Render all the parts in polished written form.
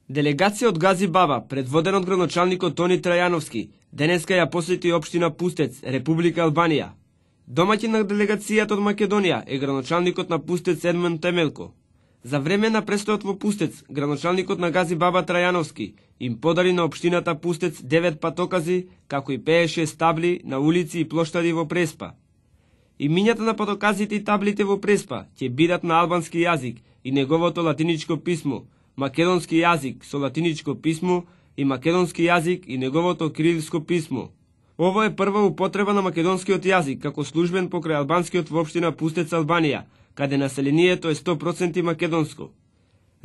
Делегација од Гази Баба, предводена од градоначалникот Тони Трајановски, денеска ја посети општина Пустец, Република Албанија. Домаќин на делегацијата од Македонија е градоначалникот на Пустец Едмон Темелко. За време на престојот во Пустец, градоначалникот на Гази Баба Трајановски им подари на општината Пустец 9 патокази, како и 56 табли на улици и плоштади во Преспа. Имињата на патоказите и таблите во Преспа ќе бидат на албански јазик и неговото латиничко писмо, македонски јазик со латиничко писмо и македонски јазик и неговото кирилско писмо. Ово е прва употреба на македонскиот јазик како службен покрај албанскиот во општина Пустец, Албанија, каде населението е 100% македонско.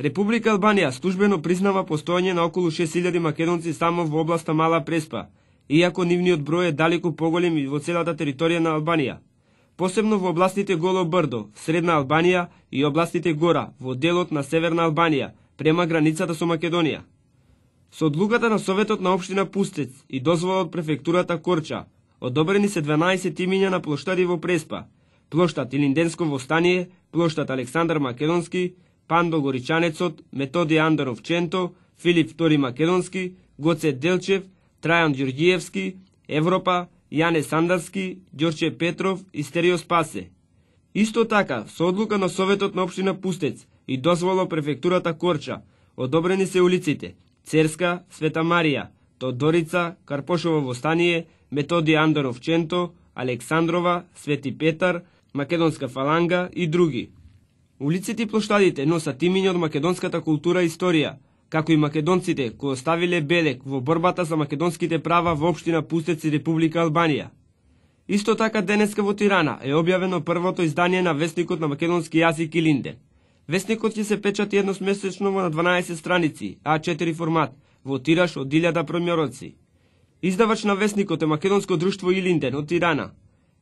Република Албанија службено признава постоење на околу 6000 македонци само во областа Мала Преспа, иако нивниот број е далеку поголем и во целата територија на Албанија. Посебно во областите Голо Брдо, Средна Албанија и областите Гора, во делот на Северна Албанија, према границата со Македонија. Со одлуката на Советот на општина Пустец и дозвола од префектурата Корча, одобрени се 12 имиња на плоштади во Преспа: плоштад Илинденско востание, плоштад Александар Македонски, Пандо Горичанецот, Методи Андаров Ченто, Филип II Македонски, Гоце Делчев, Трајан Ѓорѓиевски, Европа, Јане Сандарски, Ѓорче Петров и Стерио Спасе. Исто така, со одлука на Советот на општина Пустец и дозвола префектурата Корча, одобрени се улиците Церска, Света Марија, Тодорица, Карпошово востание, Методи Андаров Ченто, Александрова, Свети Петар, Македонска фаланга и други. Улиците и плоштадите носат имиња од македонската култура и историја, како и македонците кои оставиле белег во борбата за македонските права во општина Пустец и Република Албанија. Исто така денеска во Тирана е објавено првото издание на весникот на македонски јазик Илинден. Весникот ќе се печати едномесечно на 12 страници, А4 формат, во тираж од 1000 промјороци. Издавач на весникот е Македонско друштво Илинден од Тирана.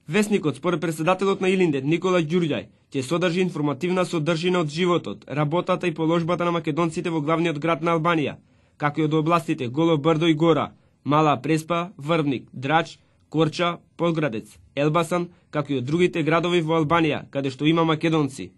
Весникот, според председателот на Илинден Никола Ѓурѓај, ќе содржи информативна содржина од животот, работата и положбата на македонците во главниот град на Албанија, како и од областите Голо Брдо и Гора, Мала Преспа, Врвник, Драч, Корча, Подградец, Елбасан, како и од другите градови во Албанија, каде што има македонци.